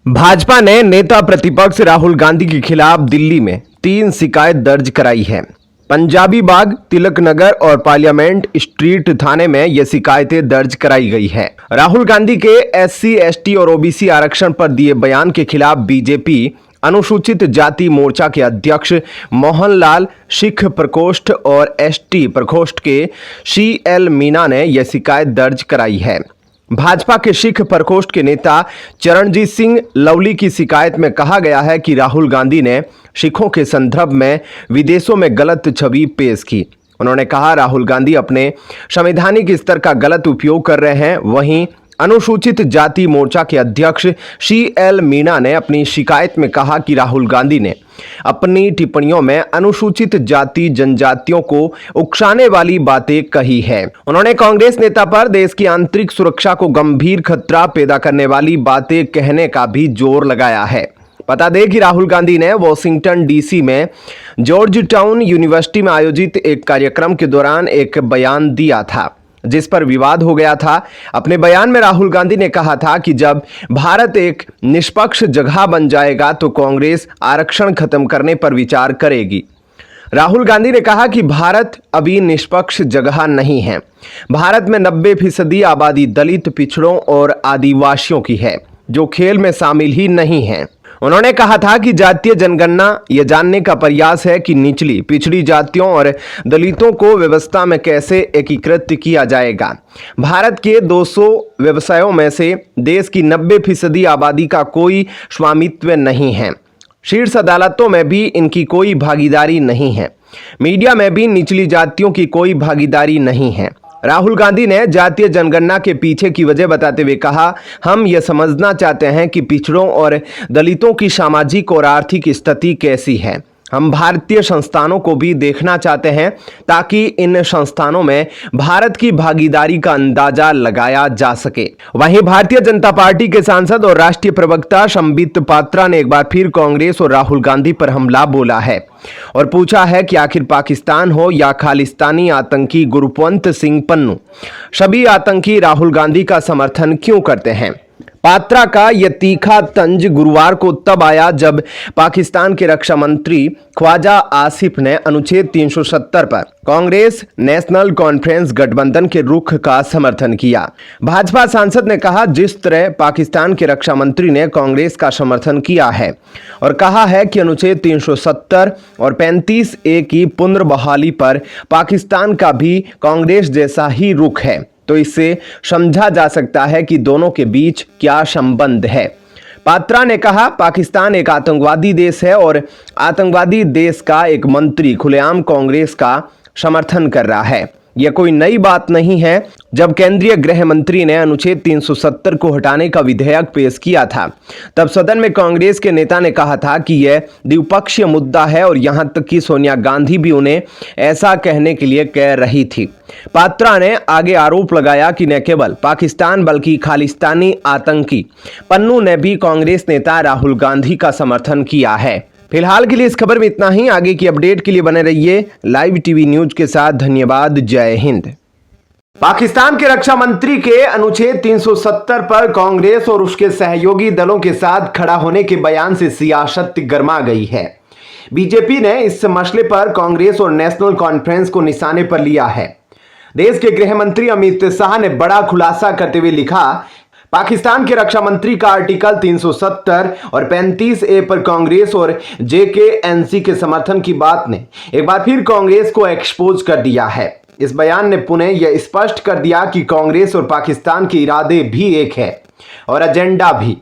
भाजपा ने नेता प्रतिपक्ष राहुल गांधी के खिलाफ दिल्ली में 3 शिकायत दर्ज कराई है। पंजाबी बाग, तिलक नगर और पार्लियामेंट स्ट्रीट थाने में ये शिकायतें दर्ज कराई गई है। राहुल गांधी के एससी, एसटी और ओबीसी आरक्षण पर दिए बयान के खिलाफ बीजेपी अनुसूचित जाति मोर्चा के अध्यक्ष मोहनलाल सिख प्रकोष्ठ और एसटी प्रकोष्ठ के CL मीना ने यह शिकायत दर्ज कराई है। भाजपा के सिख प्रकोष्ठ के नेता चरणजीत सिंह लवली की शिकायत में कहा गया है कि राहुल गांधी ने सिखों के संदर्भ में विदेशों में गलत छवि पेश की। उन्होंने कहा, राहुल गांधी अपने संवैधानिक स्तर का गलत उपयोग कर रहे हैं। वहीं अनुसूचित जाति मोर्चा के अध्यक्ष CL मीना ने अपनी शिकायत में कहा कि राहुल गांधी ने अपनी टिप्पणियों में अनुसूचित जाति जनजातियों को उकसाने वाली बातें कही है। उन्होंने कांग्रेस नेता पर देश की आंतरिक सुरक्षा को गंभीर खतरा पैदा करने वाली बातें कहने का भी जोर लगाया है। बता दें कि राहुल गांधी ने वॉशिंगटन DC में जॉर्ज टाउन यूनिवर्सिटी में आयोजित एक कार्यक्रम के दौरान एक बयान दिया था, जिस पर विवाद हो गया था। अपने बयान में राहुल गांधी ने कहा था कि जब भारत एक निष्पक्ष जगह बन जाएगा तो कांग्रेस आरक्षण खत्म करने पर विचार करेगी। राहुल गांधी ने कहा कि भारत अभी निष्पक्ष जगह नहीं है। भारत में 90% आबादी दलित, पिछड़ों और आदिवासियों की है, जो खेल में शामिल ही नहीं है। उन्होंने कहा था कि जातीय जनगणना यह जानने का प्रयास है कि निचली पिछड़ी जातियों और दलितों को व्यवस्था में कैसे एकीकृत किया जाएगा। भारत के 200 व्यवसायों में से देश की 90% आबादी का कोई स्वामित्व नहीं है। शीर्ष अदालतों में भी इनकी कोई भागीदारी नहीं है। मीडिया में भी निचली जातियों की कोई भागीदारी नहीं है। राहुल गांधी ने जातीय जनगणना के पीछे की वजह बताते हुए कहा, हम यह समझना चाहते हैं कि पिछड़ों और दलितों की सामाजिक और आर्थिक स्थिति कैसी है। हम भारतीय संस्थानों को भी देखना चाहते हैं ताकि इन संस्थानों में भारत की भागीदारी का अंदाजा लगाया जा सके। वहीं भारतीय जनता पार्टी के सांसद और राष्ट्रीय प्रवक्ता संबित पात्रा ने एक बार फिर कांग्रेस और राहुल गांधी पर हमला बोला है और पूछा है कि आखिर पाकिस्तान हो या खालिस्तानी आतंकी गुरपवंत सिंह पन्नू, सभी आतंकी राहुल गांधी का समर्थन क्यों करते हैं। पात्रा का यह तीखा तंज गुरुवार को तब आया जब पाकिस्तान के रक्षा मंत्री ख्वाजा आसिफ ने अनुच्छेद 370 पर कांग्रेस नेशनल कॉन्फ्रेंस गठबंधन के रुख का समर्थन किया। भाजपा सांसद ने कहा, जिस तरह पाकिस्तान के रक्षा मंत्री ने कांग्रेस का समर्थन किया है और कहा है कि अनुच्छेद 370 और 35A की पुनर्बहाली पर पाकिस्तान का भी कांग्रेस जैसा ही रुख है, तो इससे समझा जा सकता है कि दोनों के बीच क्या संबंध है। पात्रा ने कहा, पाकिस्तान एक आतंकवादी देश है और आतंकवादी देश का एक मंत्री खुलेआम कांग्रेस का समर्थन कर रहा है। यह कोई नई बात नहीं है। जब केंद्रीय गृह मंत्री ने अनुच्छेद 370 को हटाने का विधेयक पेश किया था, तब सदन में कांग्रेस के नेता ने कहा था कि यह द्विपक्षीय मुद्दा है और यहां तक कि सोनिया गांधी भी उन्हें ऐसा कहने के लिए कह रही थी। पात्रा ने आगे आरोप लगाया कि न केवल पाकिस्तान बल्कि खालिस्तानी आतंकी पन्नू ने भी कांग्रेस नेता राहुल गांधी का समर्थन किया है। फिलहाल के लिए इस खबर में इतना ही। आगे की अपडेट के लिए बने रहिए लाइव टीवी न्यूज के साथ। धन्यवाद। जय हिंद। पाकिस्तान के रक्षा मंत्री के अनुच्छेद 370 पर कांग्रेस और उसके सहयोगी दलों के साथ खड़ा होने के बयान से सियासत गर्मा गई है। बीजेपी ने इस मसले पर कांग्रेस और नेशनल कॉन्फ्रेंस को निशाने पर लिया है। देश के गृह मंत्री अमित शाह ने बड़ा खुलासा करते हुए लिखा, पाकिस्तान के रक्षा मंत्री का आर्टिकल 370 और 35A पर कांग्रेस और JKNC के समर्थन की बात ने एक बार फिर कांग्रेस को एक्सपोज कर दिया है। इस बयान ने पुनः यह स्पष्ट कर दिया कि कांग्रेस और पाकिस्तान के इरादे भी एक है और एजेंडा भी।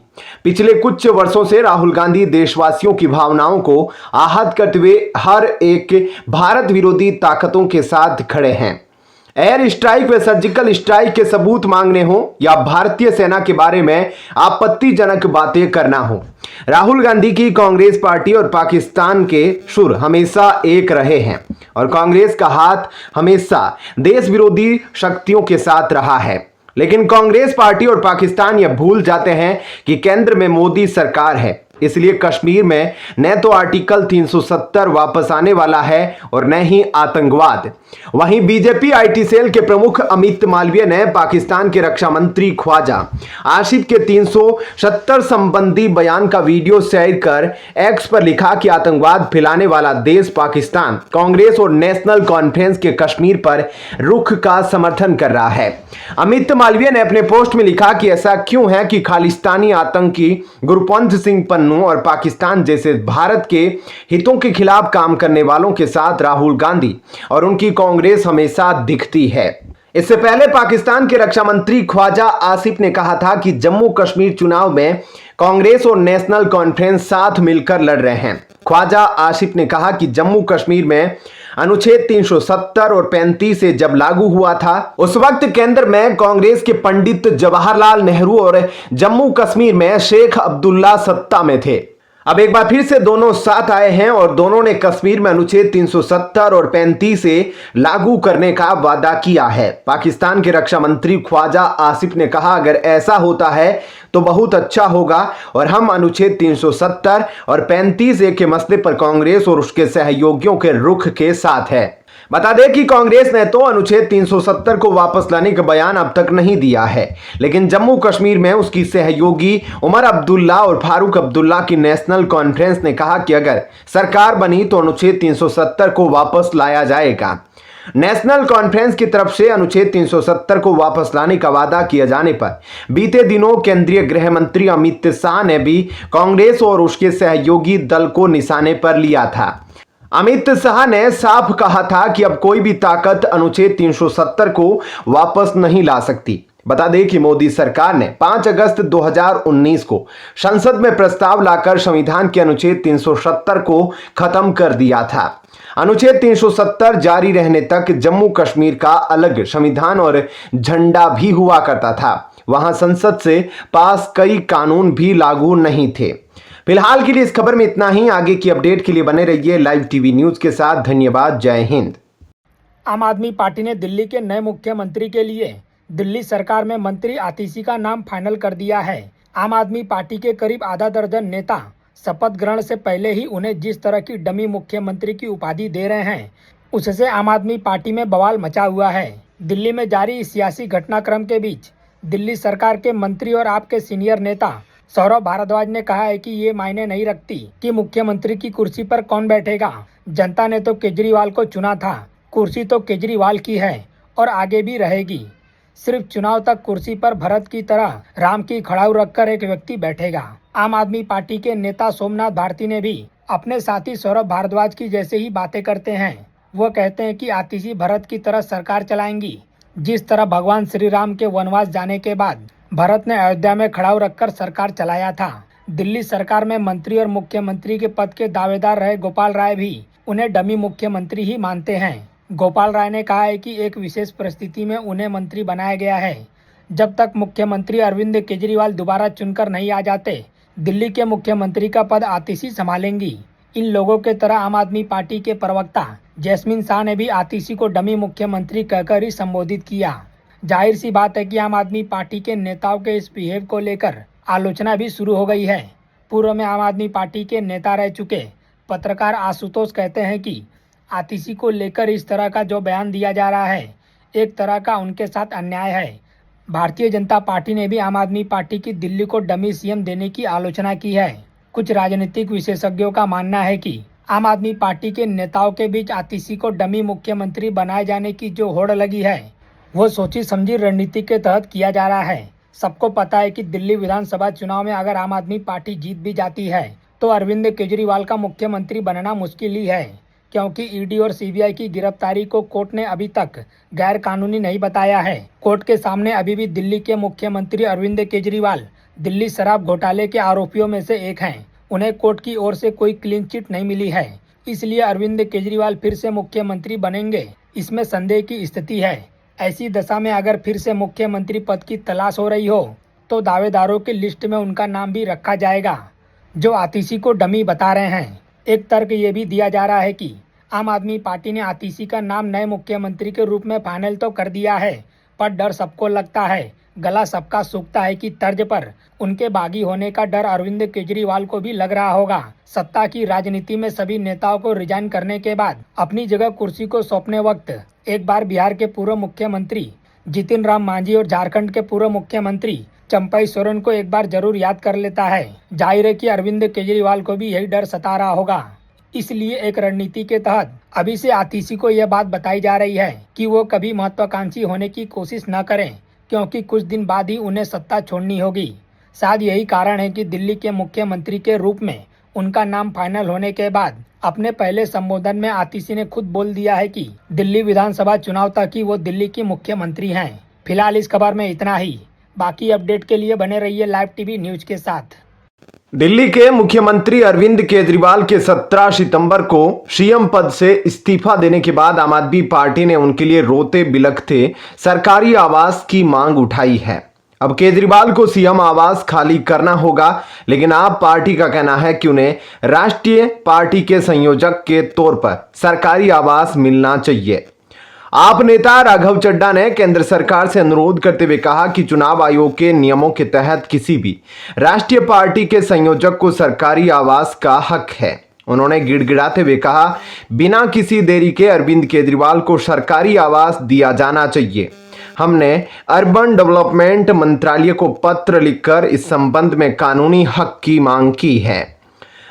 पिछले कुछ वर्षों से राहुल गांधी देशवासियों की भावनाओं को आहत करते हुए हर एक भारत विरोधी ताकतों के साथ खड़े हैं। एयर स्ट्राइक व सर्जिकल स्ट्राइक के सबूत मांगने हो या भारतीय सेना के बारे में आपत्तिजनक बातें करना हो, राहुल गांधी की कांग्रेस पार्टी और पाकिस्तान के सुर हमेशा एक रहे हैं और कांग्रेस का हाथ हमेशा देश विरोधी शक्तियों के साथ रहा है। लेकिन कांग्रेस पार्टी और पाकिस्तान यह भूल जाते हैं कि केंद्र में मोदी सरकार है, इसलिए कश्मीर में न तो आर्टिकल 370 वापस आने वाला है और न ही आतंकवाद। वहीं बीजेपी आईटी सेल के प्रमुख अमित मालवीय ने पाकिस्तान के रक्षा मंत्री ख्वाजा आसिफ के 370 संबंधी बयान का वीडियो शेयर कर एक्स पर लिखा कि आतंकवाद फैलाने वाला देश पाकिस्तान कांग्रेस और नेशनल कॉन्फ्रेंस के कश्मीर पर रुख का समर्थन कर रहा है। अमित मालवीय ने अपने पोस्ट में लिखा कि ऐसा क्यों है कि खालिस्तानी आतंकी गुरपंथ सिंह पन्नू और पाकिस्तान जैसे भारत के हितों के खिलाफ काम करने वालों के साथ राहुल गांधी और उनकी कांग्रेस हमेशा दिखती है। इससे पहले पाकिस्तान के रक्षा मंत्री ख्वाजा आसिफ ने कहा था कि जम्मू कश्मीर चुनाव में कांग्रेस और नेशनल कॉन्फ्रेंस साथ मिलकर लड़ रहे हैं। ख्वाजा आसिफ ने कहा कि जम्मू कश्मीर में अनुच्छेद 370 और 35 से जब लागू हुआ था उस वक्त केंद्र में कांग्रेस के पंडित जवाहरलाल नेहरू और जम्मू कश्मीर में शेख अब्दुल्ला सत्ता में थे। अब एक बार फिर से दोनों साथ आए हैं और दोनों ने कश्मीर में अनुच्छेद 370 और 35 से लागू करने का वादा किया है। पाकिस्तान के रक्षा मंत्री ख्वाजा आसिफ ने कहा, अगर ऐसा होता है तो बहुत अच्छा होगा और हम अनुच्छेद 370 और 35 के मसले पर कांग्रेस और उसके सहयोगियों के रुख के साथ है। बता दें कि कांग्रेस ने तो अनुच्छेद 370 को वापस लाने का बयान अब तक नहीं दिया है, लेकिन जम्मू कश्मीर में उसकी सहयोगी उमर अब्दुल्ला और फारूक अब्दुल्ला की नेशनल कॉन्फ्रेंस ने कहा कि अगर सरकार बनी तो अनुच्छेद 370 को वापस लाया जाएगा। नेशनल कॉन्फ्रेंस की तरफ से अनुच्छेद 370 को वापस लाने का वादा किए जाने पर बीते दिनों केंद्रीय गृह मंत्री अमित शाह ने भी कांग्रेस और उसके सहयोगी दल को निशाने पर लिया था। अमित शाह ने साफ कहा था कि अब कोई भी ताकत अनुच्छेद 370 को वापस नहीं ला सकती। बता दें कि मोदी सरकार ने 5 अगस्त 2019 को संसद में प्रस्ताव लाकर संविधान के अनुच्छेद 370 को खत्म कर दिया था। अनुच्छेद 370 जारी रहने तक जम्मू कश्मीर का अलग संविधान और झंडा भी हुआ करता था। वहां संसद से पास कई कानून भी लागू नहीं थे। फिलहाल के लिए इस खबर में इतना ही। आगे की अपडेट के लिए बने रहिए लाइव टीवी न्यूज के साथ। धन्यवाद। जय हिंद। आम आदमी पार्टी ने दिल्ली के नए मुख्यमंत्री के लिए दिल्ली सरकार में मंत्री आतिशी का नाम फाइनल कर दिया है। आम आदमी पार्टी के करीब आधा दर्जन नेता शपथ ग्रहण से पहले ही उन्हें जिस तरह की डमी मुख्यमंत्री की उपाधि दे रहे हैं, उससे आम आदमी पार्टी में बवाल मचा हुआ है। दिल्ली में जारी इस सियासी घटनाक्रम के बीच दिल्ली सरकार के मंत्री और आपके सीनियर नेता सौरभ भारद्वाज ने कहा है कि ये मायने नहीं रखती कि मुख्यमंत्री की कुर्सी पर कौन बैठेगा। जनता ने तो केजरीवाल को चुना था, कुर्सी तो केजरीवाल की है और आगे भी रहेगी। सिर्फ चुनाव तक कुर्सी पर भरत की तरह राम की खड़ाऊ रखकर एक व्यक्ति बैठेगा। आम आदमी पार्टी के नेता सोमनाथ भारती ने भी अपने साथी सौरभ भारद्वाज की जैसे ही बातें करते हैं। वो कहते हैं कि आतिशी भरत की तरह सरकार चलाएंगी। जिस तरह भगवान श्री राम के वनवास जाने के बाद भरत ने अयोध्या में खड़ाऊ रखकर सरकार चलाया था। दिल्ली सरकार में मंत्री और मुख्यमंत्री के पद के दावेदार रहे गोपाल राय भी उन्हें डमी मुख्यमंत्री ही मानते हैं। गोपाल राय ने कहा है कि एक विशेष परिस्थिति में उन्हें मंत्री बनाया गया है। जब तक मुख्यमंत्री अरविंद केजरीवाल दोबारा चुनकर नहीं आ जाते, दिल्ली के मुख्यमंत्री का पद आतिशी संभालेंगी। इन लोगों के तरह आम आदमी पार्टी के प्रवक्ता जैस्मिन शाह ने भी आतिशी को डमी मुख्यमंत्री कहकर ही संबोधित किया। जाहिर सी बात है कि आम आदमी पार्टी के नेताओं के इस बिहेव को लेकर आलोचना भी शुरू हो गई है। पूर्व में आम आदमी पार्टी के नेता रह चुके पत्रकार आशुतोष कहते हैं कि आतिशी को लेकर इस तरह का जो बयान दिया जा रहा है, एक तरह का उनके साथ अन्याय है। भारतीय जनता पार्टी ने भी आम आदमी पार्टी की दिल्ली को डमी सीएम देने की आलोचना की है। कुछ राजनीतिक विशेषज्ञों का मानना है कि आम आदमी पार्टी के नेताओं के बीच आतिशी को डमी मुख्यमंत्री बनाए जाने की जो होड़ लगी है, वो सोची समझी रणनीति के तहत किया जा रहा है। सबको पता है कि दिल्ली विधानसभा चुनाव में अगर आम आदमी पार्टी जीत भी जाती है तो अरविंद केजरीवाल का मुख्यमंत्री बनना मुश्किल ही है, क्योंकि ईडी और सीबीआई की गिरफ्तारी को कोर्ट ने अभी तक गैर कानूनी नहीं बताया है। कोर्ट के सामने अभी भी दिल्ली के मुख्यमंत्री अरविंद केजरीवाल दिल्ली शराब घोटाले के आरोपियों में से एक हैं। उन्हें कोर्ट की ओर से कोई क्लीन चिट नहीं मिली है, इसलिए अरविंद केजरीवाल फिर से मुख्यमंत्री बनेंगे, इसमें संदेह की स्थिति है। ऐसी दशा में अगर फिर से मुख्यमंत्री पद की तलाश हो रही हो तो दावेदारों की लिस्ट में उनका नाम भी रखा जाएगा जो आतिशी को डमी बता रहे हैं। एक तर्क ये भी दिया जा रहा है कि आम आदमी पार्टी ने आतिशी का नाम नए मुख्यमंत्री के रूप में फाइनल तो कर दिया है, पर डर सबको लगता है गला सबका सूखता है की तर्ज पर उनके बागी होने का डर अरविंद केजरीवाल को भी लग रहा होगा। सत्ता की राजनीति में सभी नेताओं को रिजाइन करने के बाद अपनी जगह कुर्सी को सौंपने वक्त एक बार बिहार के पूर्व मुख्यमंत्री जितिन राम मांझी और झारखंड के पूर्व मुख्यमंत्री चंपई सोरेन को एक बार जरूर याद कर लेता है। जाहिर है कि अरविंद केजरीवाल को भी यही डर सता रहा होगा। इसलिए एक रणनीति के तहत अभी से आतिशी को यह बात बताई जा रही है कि वो कभी महत्वाकांक्षी होने की कोशिश न करें, क्योंकि कुछ दिन बाद ही उन्हें सत्ता छोड़नी होगी। शायद यही कारण है कि दिल्ली के मुख्यमंत्री के रूप में उनका नाम फाइनल होने के बाद अपने पहले संबोधन में आतिशी ने खुद बोल दिया है कि दिल्ली विधानसभा चुनाव तक ही वो दिल्ली की मुख्यमंत्री हैं। फिलहाल इस खबर में इतना ही। बाकी अपडेट के लिए बने रहिए लाइव टीवी न्यूज के साथ। दिल्ली के मुख्यमंत्री अरविंद केजरीवाल के 17 सितंबर को सीएम पद से इस्तीफा देने के बाद आम आदमी पार्टी ने उनके लिए रोते बिलखते सरकारी आवास की मांग उठाई है। अब केजरीवाल को सीएम आवास खाली करना होगा, लेकिन आप पार्टी का कहना है कि उन्हें राष्ट्रीय पार्टी के संयोजक के तौर पर सरकारी आवास मिलना चाहिए। आप नेता राघव चड्ढा ने केंद्र सरकार से अनुरोध करते हुए कहा कि चुनाव आयोग के नियमों के तहत किसी भी राष्ट्रीय पार्टी के संयोजक को सरकारी आवास का हक है। उन्होंने गिड़गिड़ाते हुए कहा, बिना किसी देरी के अरविंद केजरीवाल को सरकारी आवास दिया जाना चाहिए। हमने अर्बन डेवलपमेंट मंत्रालय को पत्र लिखकर इस संबंध में कानूनी हक की मांग की है।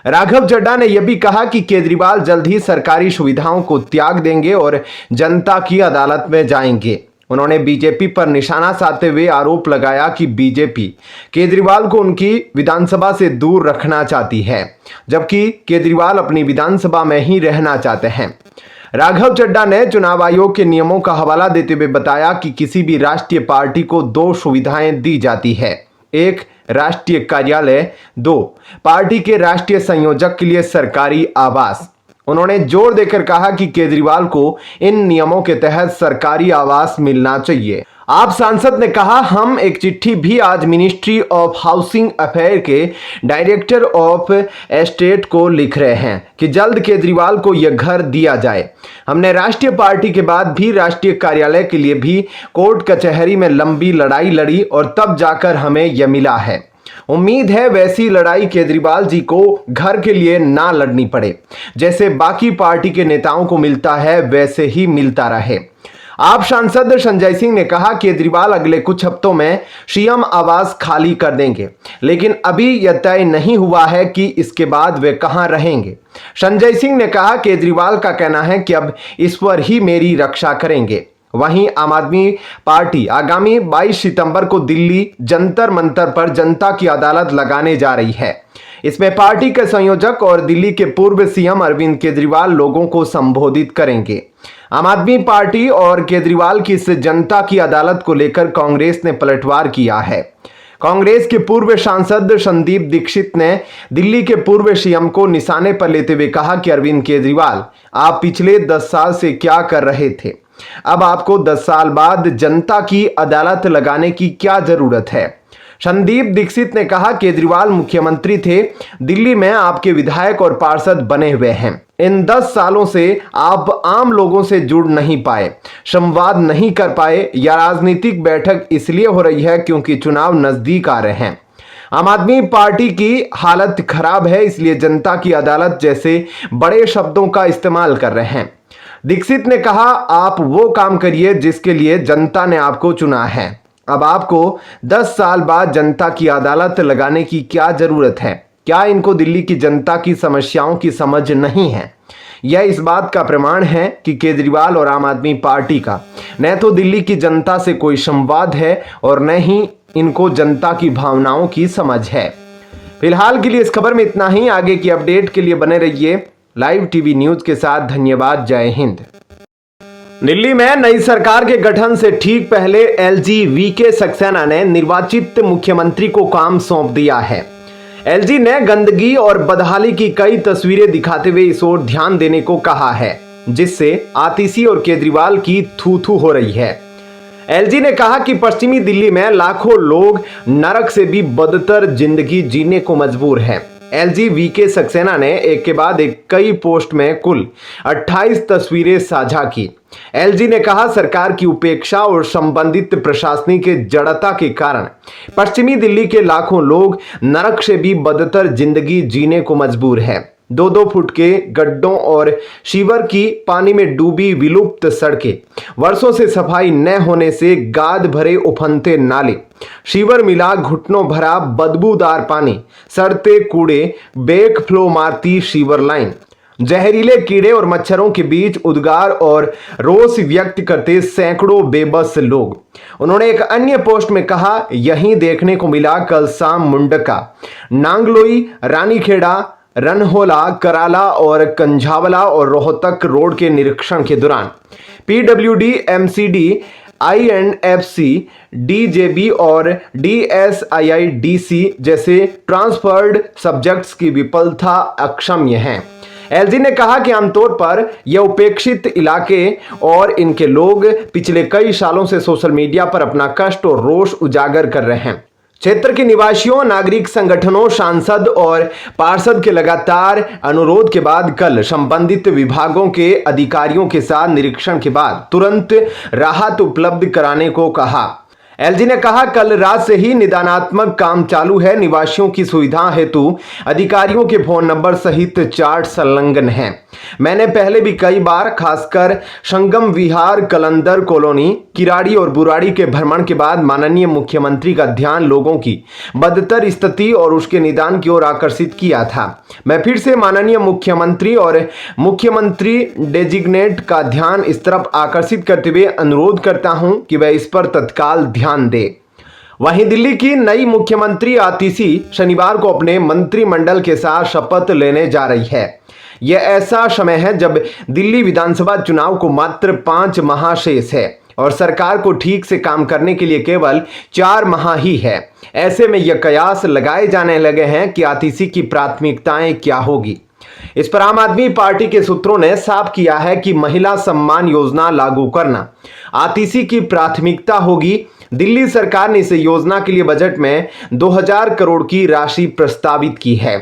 राघव चड्ढा ने यह भी कहा कि केजरीवाल जल्द ही सरकारी सुविधाओं को त्याग देंगे और जनता की अदालत में जाएंगे। उन्होंने बीजेपी पर निशाना साधते हुए आरोप लगाया कि बीजेपी केजरीवाल को उनकी विधानसभा से दूर रखना चाहती है, जबकि केजरीवाल अपनी विधानसभा में ही रहना चाहते हैं। राघव चड्ढा ने चुनाव आयोग के नियमों का हवाला देते हुए बताया कि किसी भी राष्ट्रीय पार्टी को 2 सुविधाएं दी जाती है। 1 राष्ट्रीय कार्यालय, 2 पार्टी के राष्ट्रीय संयोजक के लिए सरकारी आवास। उन्होंने जोर देकर कहा कि केजरीवाल को इन नियमों के तहत सरकारी आवास मिलना चाहिए। आप सांसद ने कहा, हम एक चिट्ठी भी आज मिनिस्ट्री ऑफ हाउसिंग अफेयर के डायरेक्टर ऑफ एस्टेट को लिख रहे हैं कि जल्द केजरीवाल को यह घर दिया जाए। हमने राष्ट्रीय पार्टी के बाद भी राष्ट्रीय कार्यालय के लिए भी कोर्ट कचहरी में लंबी लड़ाई लड़ी और तब जाकर हमें यह मिला है। उम्मीद है वैसी लड़ाई केजरीवाल जी को घर के लिए ना लड़नी पड़े, जैसे बाकी पार्टी के नेताओं को मिलता है वैसे ही मिलता रहे। आप सांसद संजय सिंह ने कहा, केजरीवाल अगले कुछ हफ्तों में सीएम आवास खाली कर देंगे, लेकिन अभी यह तय नहीं हुआ है कि इसके बाद वे कहां रहेंगे। संजय सिंह ने कहा, केजरीवाल का कहना है कि अब ईश्वर ही मेरी रक्षा करेंगे। वहीं आम आदमी पार्टी आगामी 22 सितंबर को दिल्ली जंतर मंतर पर जनता की अदालत लगाने जा रही है। इसमें पार्टी के संयोजक और दिल्ली के पूर्व सीएम अरविंद केजरीवाल लोगों को संबोधित करेंगे। आम आदमी पार्टी और केजरीवाल की इस जनता की अदालत को लेकर कांग्रेस ने पलटवार किया है। कांग्रेस के पूर्व सांसद संदीप दीक्षित ने दिल्ली के पूर्व सीएम को निशाने पर लेते हुए कहा कि अरविंद केजरीवाल, आप पिछले 10 साल से क्या कर रहे थे? अब आपको 10 साल बाद जनता की अदालत लगाने की क्या जरूरत है? संदीप दीक्षित ने कहा, केजरीवाल मुख्यमंत्री थे, दिल्ली में आपके विधायक और पार्षद बने हुए हैं। इन 10 सालों से आप आम लोगों से जुड़ नहीं पाए, संवाद नहीं कर पाए, या राजनीतिक बैठक इसलिए हो रही है क्योंकि चुनाव नजदीक आ रहे हैं। आम आदमी पार्टी की हालत खराब है, इसलिए जनता की अदालत जैसे बड़े शब्दों का इस्तेमाल कर रहे हैं। दीक्षित ने कहा, आप वो काम करिए जिसके लिए जनता ने आपको चुना है। अब आपको 10 साल बाद जनता की अदालत लगाने की क्या जरूरत है? क्या इनको दिल्ली की जनता की समस्याओं की समझ नहीं है? यह इस बात का प्रमाण है कि केजरीवाल और आम आदमी पार्टी का न तो दिल्ली की जनता से कोई संवाद है और न ही इनको जनता की भावनाओं की समझ है। फिलहाल के लिए इस खबर में इतना ही। आगे की अपडेट के लिए बने रहिए लाइव टीवी न्यूज के साथ। धन्यवाद। जय हिंद। दिल्ली में नई सरकार के गठन से ठीक पहले एलजी वीके सक्सेना ने निर्वाचित मुख्यमंत्री को काम सौंप दिया है। एलजी ने गंदगी और बदहाली की कई तस्वीरें दिखाते हुए इस ओर ध्यान देने को कहा है, जिससे आतिशी और केजरीवाल की थू-थू हो रही है। एलजी ने कहा कि पश्चिमी दिल्ली में लाखों लोग नरक से भी बदतर जिंदगी जीने को मजबूर हैं। एलजी वीके सक्सेना ने एक के बाद एक कई पोस्ट में कुल 28 तस्वीरें साझा की। एलजी ने कहा, सरकार की उपेक्षा और संबंधित प्रशासनिक जड़ता के कारण पश्चिमी दिल्ली के लाखों लोग नरक से भी बदतर जिंदगी जीने को मजबूर है। 2-2 फुट के गड्ढों और शीवर की पानी में डूबी विलुप्त सड़कें, वर्षों से सफाई न होने से गाद भरे उफनते नाले, शीवर मिला घुटनों भरा बदबूदार पानी, सड़ते कूड़े, बेक फ्लो मारती शीवर लाइन, जहरीले कीड़े और मच्छरों के बीच उद्गार और रोष व्यक्त करते सैकड़ों बेबस लोग। उन्होंने एक अन्य पोस्ट में कहा, यहीं देखने को मिला कल शाम मुंडका, नांगलोई, रानीखेड़ा, रनहोला, कराला और कंझावला और रोहतक रोड के निरीक्षण के दौरान पीडब्ल्यूडी, एमसीडी, आईएंडएफसी, डीजेबी और डीएसआईआईडीसी जैसे ट्रांसफर्ड सब्जेक्ट्स की विफलता अक्षम्य है। एलजी ने कहा कि आमतौर पर यह उपेक्षित इलाके और इनके लोग पिछले कई सालों से सोशल मीडिया पर अपना कष्ट और रोष उजागर कर रहे हैं। क्षेत्र के निवासियों, नागरिक संगठनों, सांसद और पार्षद के लगातार अनुरोध के बाद कल संबंधित विभागों के अधिकारियों के साथ निरीक्षण के बाद तुरंत राहत उपलब्ध कराने को कहा। एलजी ने कहा, कल रात से ही निदानात्मक काम चालू है। निवासियों की सुविधा हेतु अधिकारियों के फोन नंबर सहित चार्ट संलग्न हैं। मैंने पहले भी कई बार खासकर संगम विहार, कलंदर कॉलोनी, किराड़ी और बुराड़ी के भ्रमण के बाद माननीय मुख्यमंत्री का ध्यान लोगों की बदतर स्थिति और उसके निदान की ओर आकर्षित किया था। मैं फिर से माननीय मुख्यमंत्री और मुख्यमंत्री डेजिग्नेट का ध्यान इस तरफ आकर्षित करते हुए अनुरोध करता हूं कि वह इस पर तत्काल ध्यान दे। वहीं दिल्ली की नई मुख्यमंत्री आतिशी शनिवार को अपने मंत्रिमंडल के साथ शपथ लेने जा रही है। यह ऐसा समय है जब दिल्ली विधानसभा चुनाव को मात्र 5 माह शेष है और सरकार को ठीक से काम करने के लिए केवल 4 माह ही है। ऐसे में यह कयास लगाए जाने लगे हैं कि आतिशी की प्राथमिकताएं क्या होगी। इस पर आम आदमी पार्टी के सूत्रों ने साफ किया है कि महिला सम्मान योजना लागू करना आतिशी की प्राथमिकता होगी। दिल्ली सरकार ने इस योजना के लिए बजट में 2000 करोड़ की राशि प्रस्तावित की है।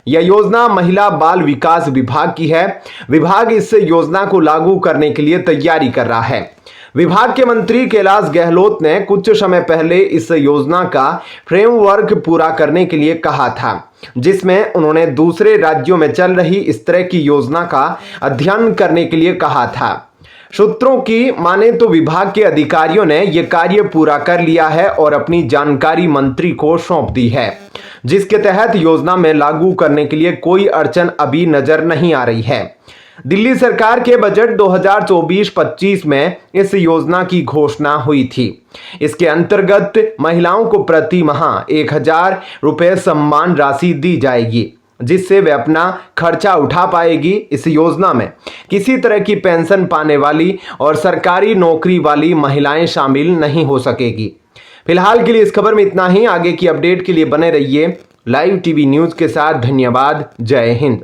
यह योजना महिला बाल विकास विभाग की है। विभाग इस योजना को लागू करने के लिए तैयारी कर रहा है। विभाग के मंत्री कैलाश गहलोत ने कुछ समय पहले इस योजना का फ्रेमवर्क पूरा करने के लिए कहा था, जिसमें उन्होंने दूसरे राज्यों में चल रही इस तरह की योजना का अध्ययन करने के लिए कहा था। सूत्रों की माने तो विभाग के अधिकारियों ने यह कार्य पूरा कर लिया है और अपनी जानकारी मंत्री को सौंप दी है, जिसके तहत योजना में लागू करने के लिए कोई अड़चन अभी नजर नहीं आ रही है। दिल्ली सरकार के बजट 2024-25 में इस योजना की घोषणा हुई थी। इसके अंतर्गत महिलाओं को प्रति माह 1000 रुपए सम्मान राशि दी जाएगी, जिससे वे अपना खर्चा उठा पाएगी। इस योजना में किसी तरह की पेंशन पाने वाली और सरकारी नौकरी वाली महिलाएं शामिल नहीं हो सकेगी। फिलहाल के लिए इस खबर में इतना ही। आगे की अपडेट के लिए बने रहिए लाइव टीवी न्यूज़ के साथ। धन्यवाद। जय हिंद।